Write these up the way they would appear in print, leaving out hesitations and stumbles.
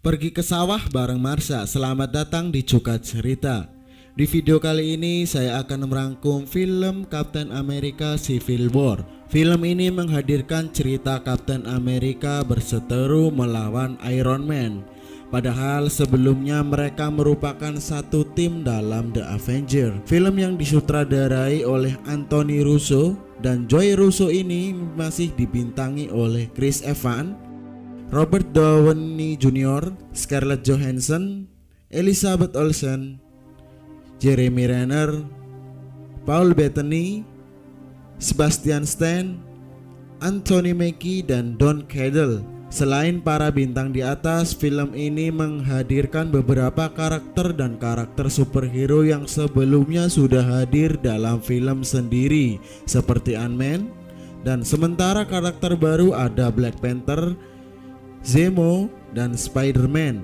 Pergi ke sawah bareng Marsha. Selamat datang di Cuka Cerita. Di video kali ini saya akan merangkum film Captain America Civil War. Film ini menghadirkan cerita Captain America berseteru melawan Iron Man. Padahal sebelumnya mereka merupakan satu tim dalam The Avenger. Film yang disutradarai oleh Anthony Russo dan Joe Russo ini masih dibintangi oleh Chris Evans, Robert Downey Jr., Scarlett Johansson, Elizabeth Olsen, Jeremy Renner, Paul Bettany, Sebastian Stan, Anthony Mackie, dan Don Cheadle. Selain para bintang di atas, film ini menghadirkan beberapa karakter dan karakter superhero yang sebelumnya sudah hadir dalam film sendiri seperti Ant-Man, dan sementara karakter baru ada Black Panther, Zemo, dan Spider-Man.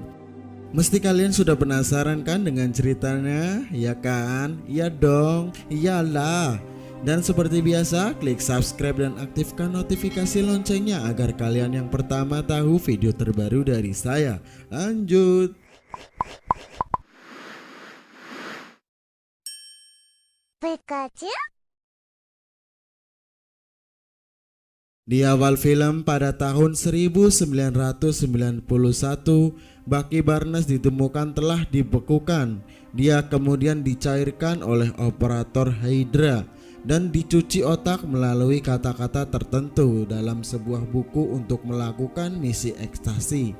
Mesti kalian sudah penasaran kan dengan ceritanya, ya kan? Iya dong, iyalah. Dan seperti biasa, klik subscribe dan aktifkan notifikasi loncengnya agar kalian yang pertama tahu video terbaru dari saya. Lanjut. Pikachu? Di awal film pada tahun 1991, Bucky Barnes ditemukan telah dibekukan. Dia kemudian dicairkan oleh operator Hydra dan dicuci otak melalui kata-kata tertentu dalam sebuah buku untuk melakukan misi ekstasi.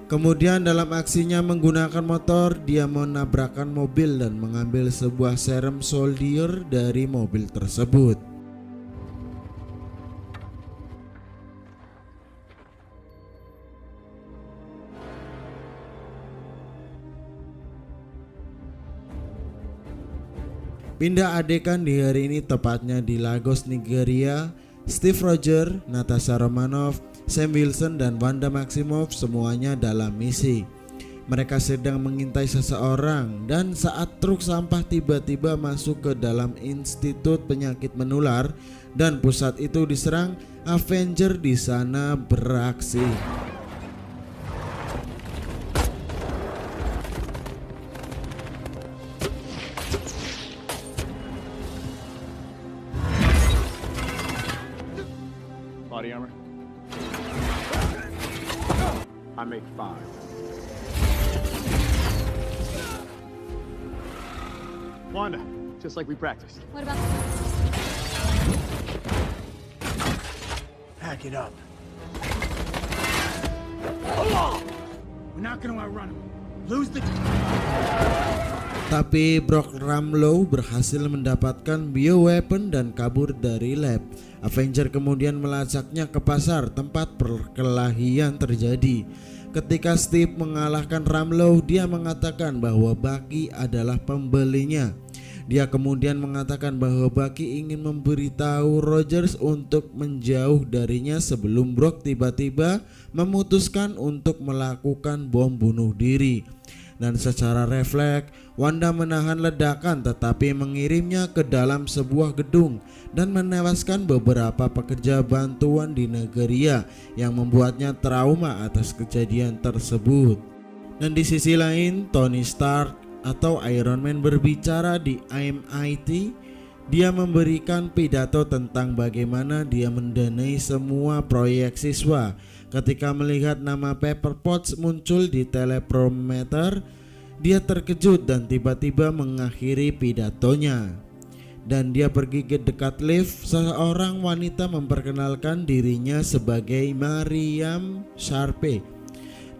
Kemudian dalam aksinya menggunakan motor, dia menabrakkan mobil dan mengambil sebuah serum soldier dari mobil tersebut. Pindah adegan di hari ini, tepatnya di Lagos, Nigeria. Steve Rogers, Natasha Romanoff, Sam Wilson, dan Wanda Maximoff semuanya dalam misi. Mereka sedang mengintai seseorang dan saat truk sampah tiba-tiba masuk ke dalam institut penyakit menular dan pusat itu diserang, Avenger di sana beraksi. Body armor? I make 5. Wanda, just like we practiced. What about... Pack it up. We're not gonna outrun him. Lose the... Tapi Brock Ramlow berhasil mendapatkan bioweapon dan kabur dari lab. Avenger kemudian melacaknya ke pasar tempat perkelahian terjadi. Ketika Steve mengalahkan Ramlow, dia mengatakan bahwa Bucky adalah pembelinya. Dia kemudian mengatakan bahwa Bucky ingin memberitahu Rogers untuk menjauh darinya sebelum Brock tiba-tiba memutuskan untuk melakukan bom bunuh diri. Dan secara refleks, Wanda menahan ledakan tetapi mengirimnya ke dalam sebuah gedung dan menewaskan beberapa pekerja bantuan di Nigeria yang membuatnya trauma atas kejadian tersebut. Dan di sisi lain, Tony Stark atau Iron Man berbicara di MIT. Dia memberikan pidato tentang bagaimana dia mendanai semua proyek siswa. Ketika melihat nama Pepper Potts muncul di teleprompter, dia terkejut dan tiba-tiba mengakhiri pidatonya. Dan dia pergi ke dekat lift. Seorang wanita memperkenalkan dirinya sebagai Mariam Sharpe.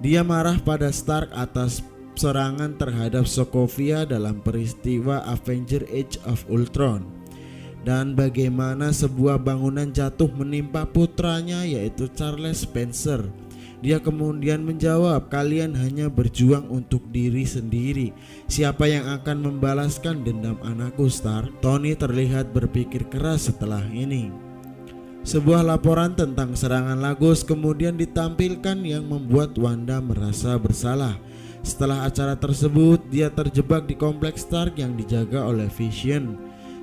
Dia marah pada Stark atas serangan terhadap Sokovia dalam peristiwa Avenger Age of Ultron, dan bagaimana sebuah bangunan jatuh menimpa putranya yaitu Charles Spencer. Dia kemudian menjawab, kalian hanya berjuang untuk diri sendiri. Siapa yang akan membalaskan dendam anakku, Stark? Tony terlihat berpikir keras setelah ini. Sebuah laporan tentang serangan Lagos kemudian ditampilkan yang membuat Wanda merasa bersalah. Setelah acara tersebut, dia terjebak di kompleks Stark yang dijaga oleh Vision.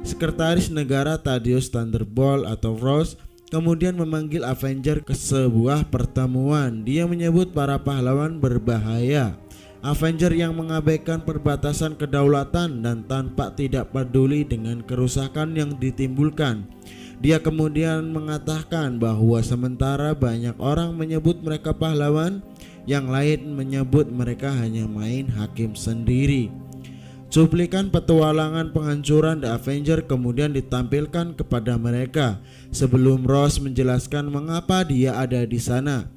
Sekretaris Negara Thaddeus Thunderbolt atau Ross kemudian memanggil Avenger ke sebuah pertemuan. Dia menyebut para pahlawan berbahaya. Avenger yang mengabaikan perbatasan kedaulatan dan tampak tidak peduli dengan kerusakan yang ditimbulkan. Dia kemudian mengatakan bahwa sementara banyak orang menyebut mereka pahlawan, yang lain menyebut mereka hanya main hakim sendiri. Cuplikan petualangan penghancuran The Avenger kemudian ditampilkan kepada mereka sebelum Ross menjelaskan mengapa dia ada di sana.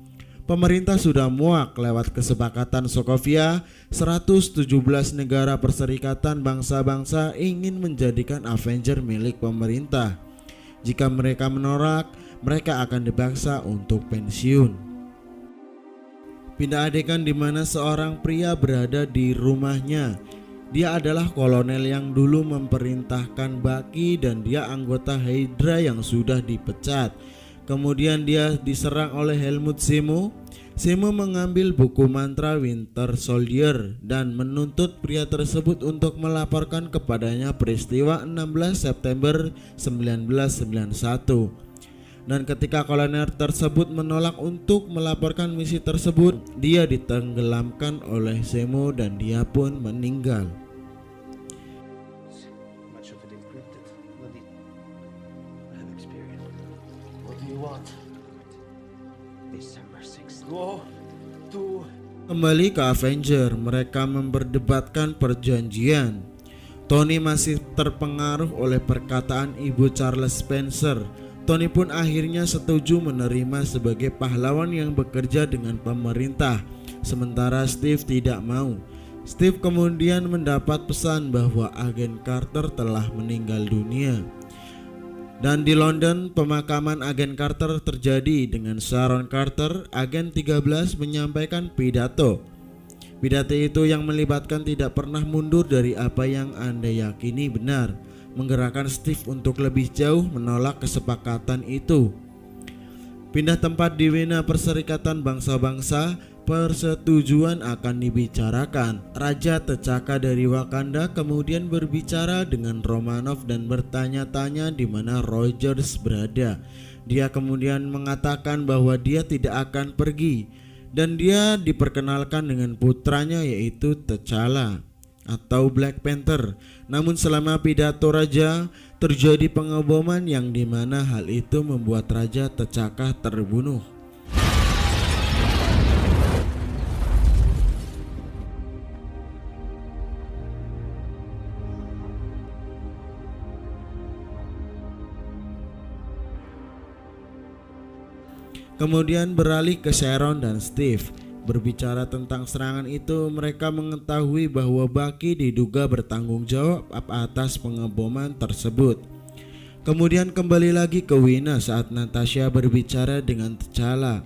Pemerintah sudah muak lewat kesepakatan Sokovia. 117 negara perserikatan bangsa-bangsa ingin menjadikan Avenger milik pemerintah. Jika mereka menolak, mereka akan dipaksa untuk pensiun. Pindah adegan di mana seorang pria berada di rumahnya. Dia adalah kolonel yang dulu memerintahkan Bucky dan dia anggota Hydra yang sudah dipecat. Kemudian dia diserang oleh Helmut Zemo. Zemo mengambil buku mantra Winter Soldier dan menuntut pria tersebut untuk melaporkan kepadanya peristiwa 16 September 1991. Dan ketika kolonel tersebut menolak untuk melaporkan misi tersebut, dia ditenggelamkan oleh Zemo dan dia pun meninggal. Much of it encrypted. Bloody. I have experience. What do you want? December 6th. Go to. Kembali ke Avenger, mereka memperdebatkan perjanjian. Tony masih terpengaruh oleh perkataan Ibu Charles Spencer. Tony pun akhirnya setuju menerima sebagai pahlawan yang bekerja dengan pemerintah, sementara Steve tidak mau. Steve kemudian mendapat pesan bahwa agen Carter telah meninggal dunia. Dan di London, pemakaman agen Carter terjadi dengan Sharon Carter. Agen 13 menyampaikan pidato. Pidato itu yang melibatkan tidak pernah mundur dari apa yang Anda yakini benar, menggerakkan Steve untuk lebih jauh menolak kesepakatan itu. Pindah tempat di Wina Perserikatan Bangsa-Bangsa, persetujuan akan dibicarakan. Raja T'Chaka dari Wakanda kemudian berbicara dengan Romanov dan bertanya-tanya di mana Rogers berada. Dia kemudian mengatakan bahwa dia tidak akan pergi dan dia diperkenalkan dengan putranya yaitu T'Challa atau Black Panther. Namun selama pidato raja terjadi pengeboman yang dimana hal itu membuat Raja T'Chaka terbunuh. Kemudian beralih ke Sharon dan Steve. Berbicara tentang serangan itu, mereka mengetahui bahwa Bucky diduga bertanggung jawab atas pengeboman tersebut. Kemudian kembali lagi ke Wina saat Natasha berbicara dengan T'Challa.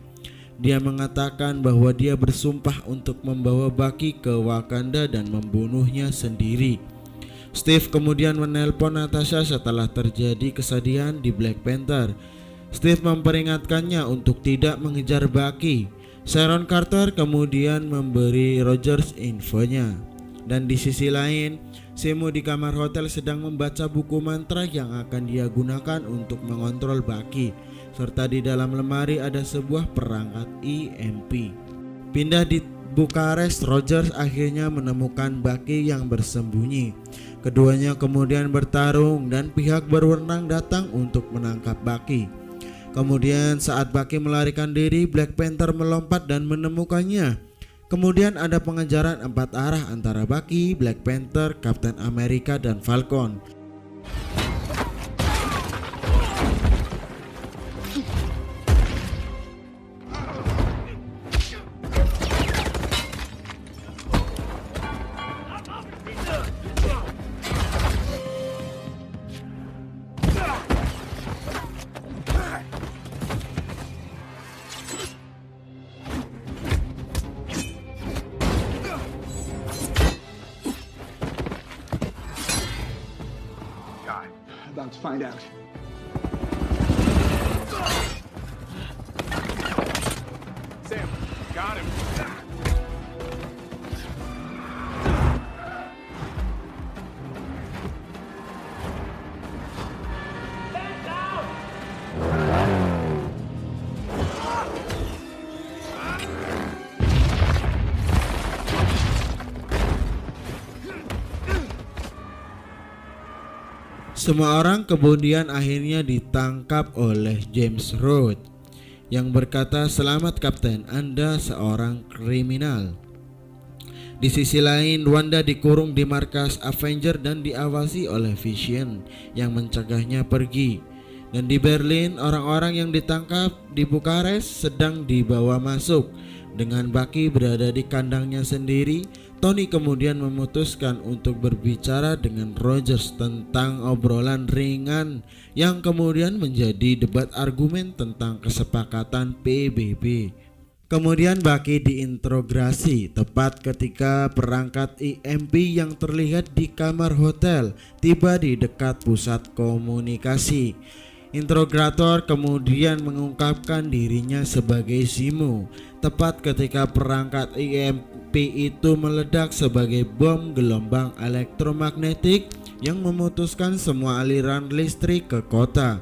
Dia mengatakan bahwa dia bersumpah untuk membawa Bucky ke Wakanda dan membunuhnya sendiri. Steve kemudian menelpon Natasha setelah terjadi kesedihan di Black Panther. Steve memperingatkannya untuk tidak mengejar Bucky. Sharon Carter kemudian memberi Rogers infonya. Dan di sisi lain, Zemo di kamar hotel sedang membaca buku mantra yang akan dia gunakan untuk mengontrol Bucky. Serta di dalam lemari ada sebuah perangkat EMP. Pindah di Bukares, Rogers akhirnya menemukan Bucky yang bersembunyi. Keduanya kemudian bertarung dan pihak berwenang datang untuk menangkap Bucky. Kemudian saat Bucky melarikan diri, Black Panther melompat dan menemukannya. Kemudian ada pengejaran 4 arah antara Bucky, Black Panther, Captain America, dan Falcon. About to find out. Sam, got him. Semua orang kemudian akhirnya ditangkap oleh James Rhodes yang berkata, "Selamat Kapten, Anda seorang kriminal." Di sisi lain, Wanda dikurung di markas Avenger dan diawasi oleh Vision yang mencegahnya pergi. Dan di Berlin, orang-orang yang ditangkap di Bukares sedang dibawa masuk. Dengan Bucky berada di kandangnya sendiri, Tony kemudian memutuskan untuk berbicara dengan Rogers tentang obrolan ringan yang kemudian menjadi debat argumen tentang kesepakatan PBB. Kemudian Bucky diinterogasi tepat ketika perangkat EMP yang terlihat di kamar hotel tiba di dekat pusat komunikasi. Interrogator kemudian mengungkapkan dirinya sebagai Zemo tepat ketika perangkat EMP itu meledak sebagai bom gelombang elektromagnetik yang memutuskan semua aliran listrik ke kota.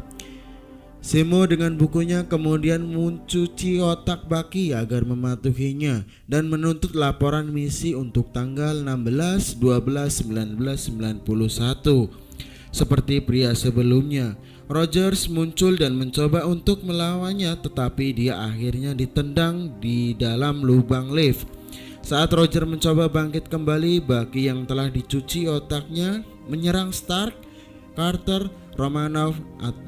Zemo dengan bukunya kemudian mencuci otak Bucky agar mematuhinya dan menuntut laporan misi untuk tanggal 16, 12, 1991. Seperti pria sebelumnya, Rogers muncul dan mencoba untuk melawannya, tetapi dia akhirnya ditendang di dalam lubang lift. Saat Roger mencoba bangkit kembali, Bucky yang telah dicuci otaknya menyerang Stark, Carter, Romanoff,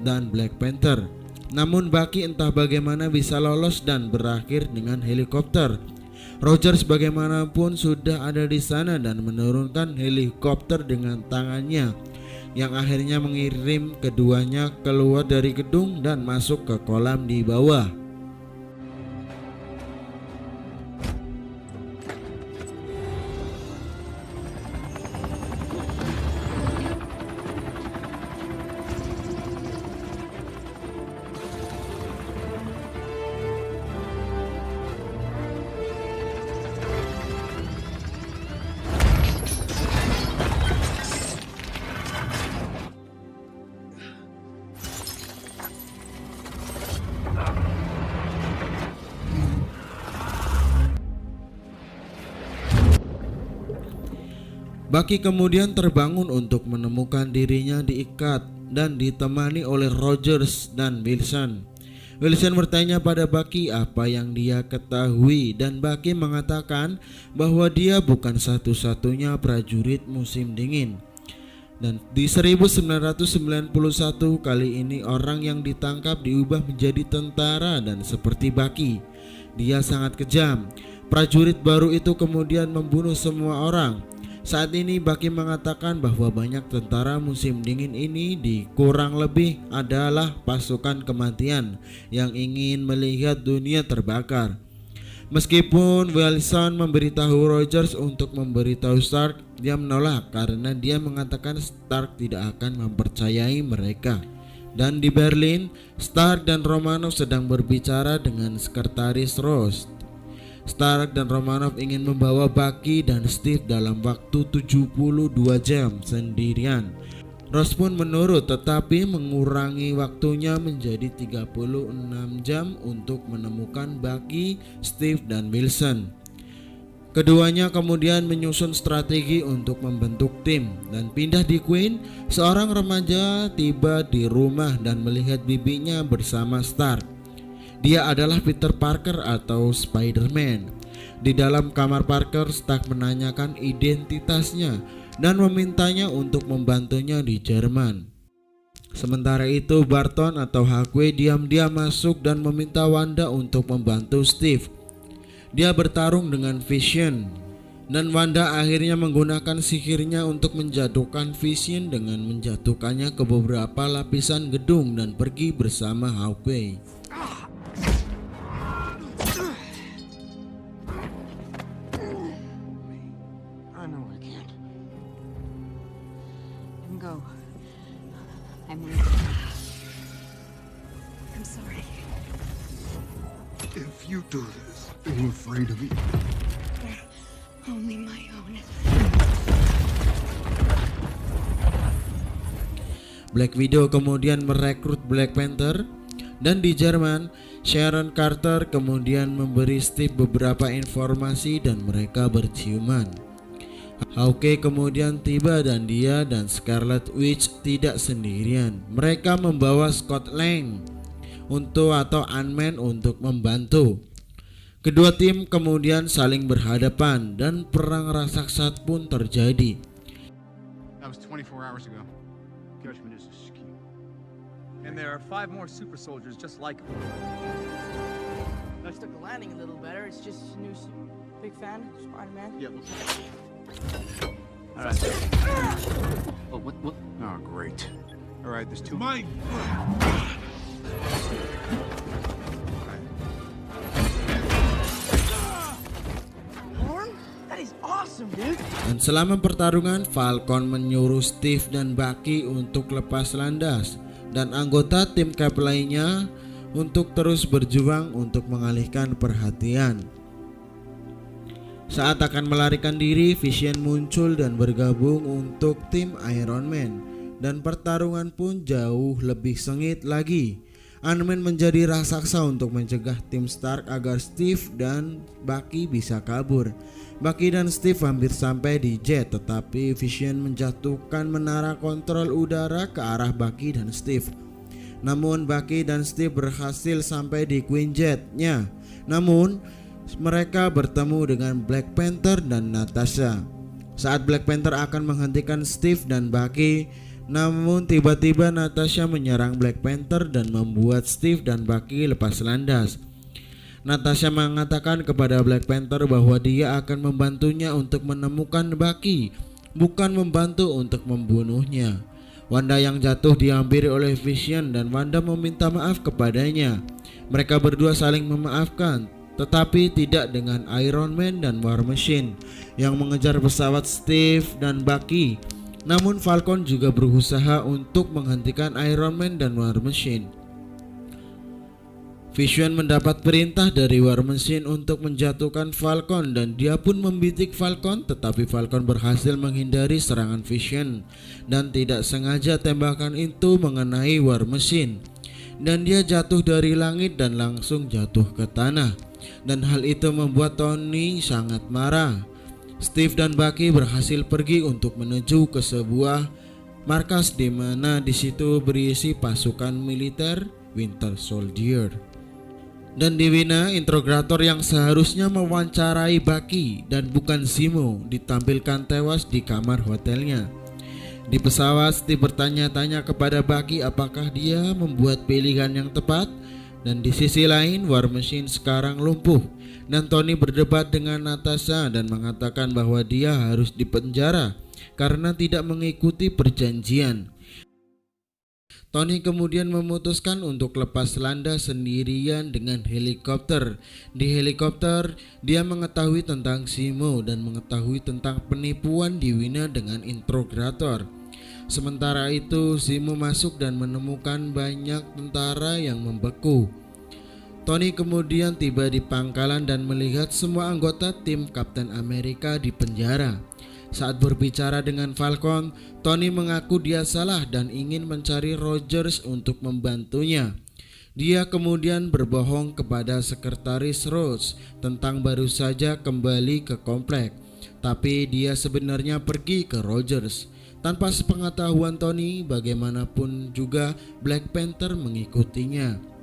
dan Black Panther. Namun Bucky entah bagaimana bisa lolos dan berakhir dengan helikopter. Rogers bagaimanapun sudah ada di sana dan menurunkan helikopter dengan tangannya, yang akhirnya mengirim keduanya keluar dari gedung dan masuk ke kolam di bawah. Bucky kemudian terbangun untuk menemukan dirinya diikat dan ditemani oleh Rogers dan Wilson. Wilson bertanya pada Bucky apa yang dia ketahui dan Bucky mengatakan bahwa dia bukan satu-satunya prajurit musim dingin. Dan di 1991 kali ini orang yang ditangkap diubah menjadi tentara dan seperti Bucky, dia sangat kejam. Prajurit baru itu kemudian membunuh semua orang. Saat ini Bucky mengatakan bahwa banyak tentara musim dingin ini kurang lebih adalah pasukan kematian yang ingin melihat dunia terbakar. Meskipun Wilson memberitahu Rogers untuk memberitahu Stark, dia menolak karena dia mengatakan Stark tidak akan mempercayai mereka. Dan di Berlin, Stark dan Romanoff sedang berbicara dengan sekretaris Ross. Stark dan Romanoff ingin membawa Bucky dan Steve dalam waktu 72 jam sendirian. Ross pun menurut tetapi mengurangi waktunya menjadi 36 jam untuk menemukan Bucky, Steve, dan Wilson. Keduanya kemudian menyusun strategi untuk membentuk tim dan pindah di Queen. Seorang remaja tiba di rumah dan melihat bibinya bersama Stark. Dia adalah Peter Parker atau Spider-Man. Di dalam kamar Parker, Stark menanyakan identitasnya dan memintanya untuk membantunya di Jerman. Sementara itu Barton atau Hawkeye diam-diam masuk dan meminta Wanda untuk membantu Steve. Dia bertarung dengan Vision dan Wanda akhirnya menggunakan sihirnya untuk menjatuhkan Vision dengan menjatuhkannya ke beberapa lapisan gedung dan pergi bersama Hawkeye. Go. I'm weak. I'm sorry. If you do this, are you afraid of me? They're only my own. Black Widow kemudian merekrut Black Panther. Dan di Jerman, Sharon Carter kemudian memberi Steve beberapa informasi dan mereka berciuman. Hawkeye kemudian tiba dan dia dan Scarlet Witch tidak sendirian. Mereka membawa Scott Lang atau Ant-Man untuk membantu. Kedua tim kemudian saling berhadapan dan perang raksasa pun terjadi. That was 24 hours ago. Judgment is askew. And there are 5 more super soldiers just like him. I stuck the landing a little better. It's just news. Big fan, Spider-Man. Yeah, look. All right. Oh, what? Oh, great. All right, there's 2. Mike! Horn? That is awesome, dude. Dan selama pertarungan, Falcon menyuruh Steve dan Bucky untuk lepas landas dan anggota tim Cap lainnya untuk terus berjuang untuk mengalihkan perhatian. Saat akan melarikan diri, Vision muncul dan bergabung untuk tim Iron Man dan pertarungan pun jauh lebih sengit lagi. Ant-Man menjadi raksasa untuk mencegah tim Stark agar Steve dan Bucky bisa kabur. Bucky dan Steve hampir sampai di jet, tetapi Vision menjatuhkan menara kontrol udara ke arah Bucky dan Steve. Namun Bucky dan Steve berhasil sampai di Quinjet-nya. Namun mereka bertemu dengan Black Panther dan Natasha. Saat Black Panther akan menghentikan Steve dan Bucky, namun tiba-tiba Natasha menyerang Black Panther dan membuat Steve dan Bucky lepas landas. Natasha mengatakan kepada Black Panther bahwa dia akan membantunya untuk menemukan Bucky, bukan membantu untuk membunuhnya. Wanda yang jatuh dihampiri oleh Vision dan Wanda meminta maaf kepadanya. Mereka berdua saling memaafkan, tetapi tidak dengan Iron Man dan War Machine yang mengejar pesawat Steve dan Bucky. Namun Falcon juga berusaha untuk menghentikan Iron Man dan War Machine. Vision mendapat perintah dari War Machine untuk menjatuhkan Falcon dan dia pun membidik Falcon, tetapi Falcon berhasil menghindari serangan Vision dan tidak sengaja tembakan itu mengenai War Machine dan dia jatuh dari langit dan langsung jatuh ke tanah. Dan hal itu membuat Tony sangat marah. Steve dan Bucky berhasil pergi untuk menuju ke sebuah markas di mana di situ berisi pasukan militer Winter Soldier. Dan di Wina, interrogator yang seharusnya mewawancarai Bucky dan bukan Zemo ditampilkan tewas di kamar hotelnya. Di pesawat, Steve bertanya-tanya kepada Bucky apakah dia membuat pilihan yang tepat. Dan di sisi lain, War Machine sekarang lumpuh dan Tony berdebat dengan Natasha dan mengatakan bahwa dia harus dipenjara karena tidak mengikuti perjanjian. Tony kemudian memutuskan untuk lepas landas sendirian dengan helikopter. Di helikopter, dia mengetahui tentang Zemo dan mengetahui tentang penipuan di Wina dengan interrogator. Sementara itu, Zemo masuk dan menemukan banyak tentara yang membeku. Tony kemudian tiba di pangkalan dan melihat semua anggota tim Kapten Amerika di penjara. Saat berbicara dengan Falcon, Tony mengaku dia salah dan ingin mencari Rogers untuk membantunya. Dia kemudian berbohong kepada sekretaris Rhodes tentang baru saja kembali ke komplek, tapi dia sebenarnya pergi ke Rogers. Tanpa sepengetahuan Tony, bagaimanapun juga Black Panther mengikutinya.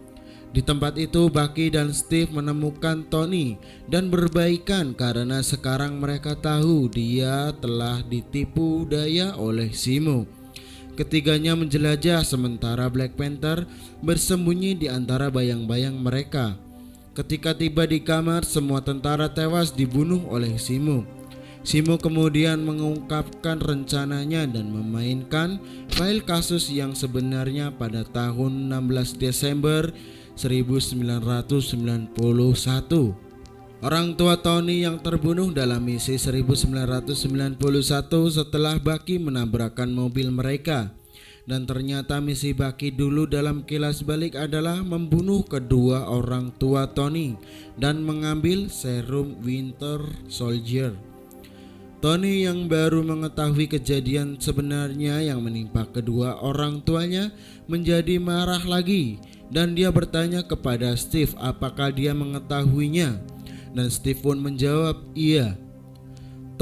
Di tempat itu, Bucky dan Steve menemukan Tony dan berbaikan karena sekarang mereka tahu dia telah ditipu daya oleh Zemo. Ketiganya menjelajah sementara Black Panther bersembunyi di antara bayang-bayang mereka. Ketika tiba di kamar, semua tentara tewas dibunuh oleh Zemo. Zemo kemudian mengungkapkan rencananya dan memainkan file kasus yang sebenarnya pada tahun 16 Desember 1991. Orang tua Tony yang terbunuh dalam misi 1991 setelah Bucky menabrakkan mobil mereka. Dan ternyata misi Bucky dulu dalam kilas balik adalah membunuh kedua orang tua Tony dan mengambil serum Winter Soldier. Tony yang baru mengetahui kejadian sebenarnya yang menimpa kedua orang tuanya menjadi marah lagi dan dia bertanya kepada Steve apakah dia mengetahuinya, dan Steve pun menjawab iya.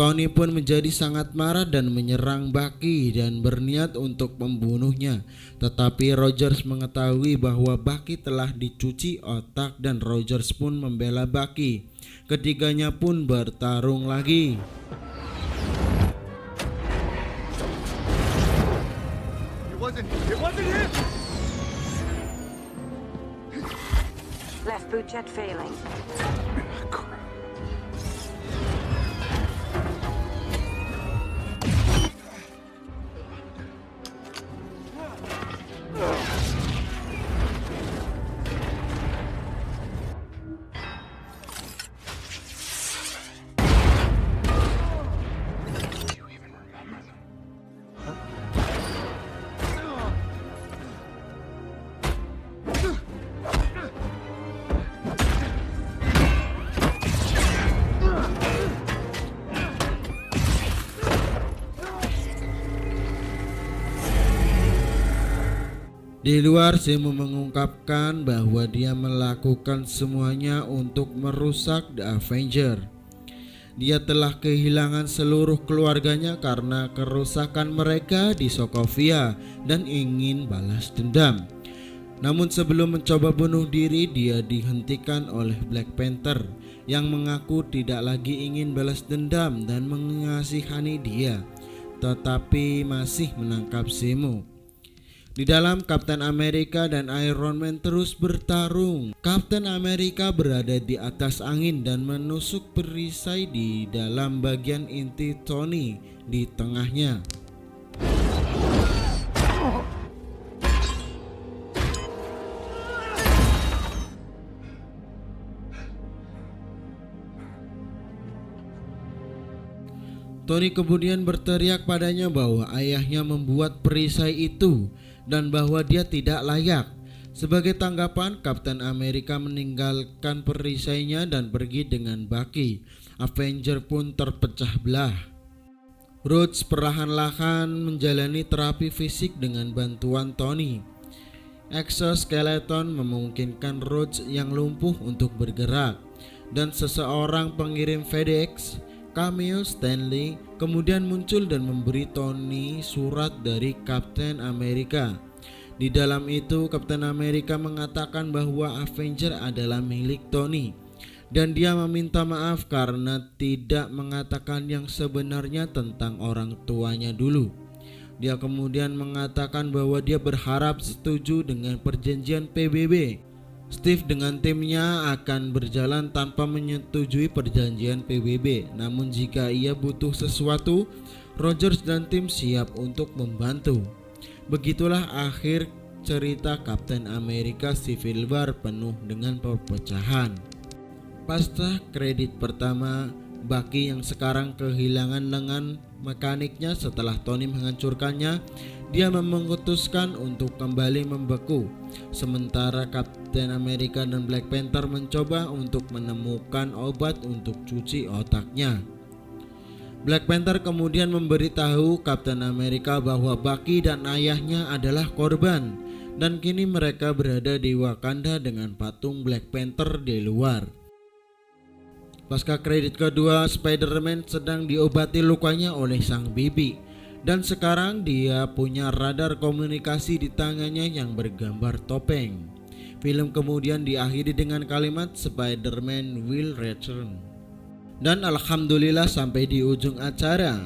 Tony pun menjadi sangat marah dan menyerang Bucky dan berniat untuk membunuhnya. Tetapi Rogers mengetahui bahwa Bucky telah dicuci otak dan Rogers pun membela Bucky. Ketiganya pun bertarung lagi. It wasn't him! Left boot jet failing. Di luar, Zemo mengungkapkan bahwa dia melakukan semuanya untuk merusak The Avenger. Dia telah kehilangan seluruh keluarganya karena kerusakan mereka di Sokovia dan ingin balas dendam. Namun sebelum mencoba bunuh diri, dia dihentikan oleh Black Panther yang mengaku tidak lagi ingin balas dendam dan mengasihani dia, tetapi masih menangkap Zemo. Di dalam, Kapten Amerika dan Iron Man terus bertarung. Kapten Amerika berada di atas angin dan menusuk perisai di dalam bagian inti Tony di tengahnya. Tony kemudian berteriak padanya bahwa ayahnya membuat perisai itu dan bahwa dia tidak layak. Sebagai tanggapan, Kapten Amerika meninggalkan perisainya dan pergi dengan Bucky. Avenger pun terpecah belah. Rhodes perlahan-lahan menjalani terapi fisik dengan bantuan Tony. Exoskeleton memungkinkan Rhodes yang lumpuh untuk bergerak, dan seseorang pengirim FedEx, Cameo Stanley, kemudian muncul dan memberi Tony surat dari Kapten Amerika. Di dalam itu, Kapten Amerika mengatakan bahwa Avenger adalah milik Tony dan dia meminta maaf karena tidak mengatakan yang sebenarnya tentang orang tuanya dulu. Dia kemudian mengatakan bahwa dia berharap setuju dengan perjanjian PBB. Steve dengan timnya akan berjalan tanpa menyetujui perjanjian PBB. Namun jika ia butuh sesuatu, Rogers dan tim siap untuk membantu. Begitulah akhir cerita Kapten Amerika Civil War penuh dengan perpecahan. Pasca kredit pertama, Bucky yang sekarang kehilangan lengan mekaniknya setelah Tony menghancurkannya, dia memutuskan untuk kembali membeku. Sementara Kapten Amerika dan Black Panther mencoba untuk menemukan obat untuk cuci otaknya. Black Panther kemudian memberitahu Kapten Amerika bahwa Bucky dan ayahnya adalah korban dan kini mereka berada di Wakanda dengan patung Black Panther di luar. Pasca kredit kedua, Spider-Man sedang diobati lukanya oleh sang bibi dan sekarang dia punya radar komunikasi di tangannya yang bergambar topeng. Film kemudian diakhiri dengan kalimat Spider-Man will return. Dan alhamdulillah sampai di ujung acara.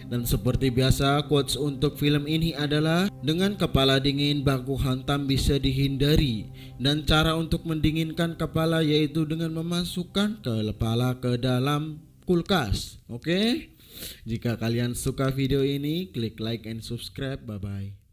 Dan seperti biasa, quotes untuk film ini adalah dengan kepala dingin baku hantam bisa dihindari, dan cara untuk mendinginkan kepala yaitu dengan memasukkan kepala ke dalam kulkas. Oke? Jika kalian suka video ini, klik like and subscribe. Bye bye.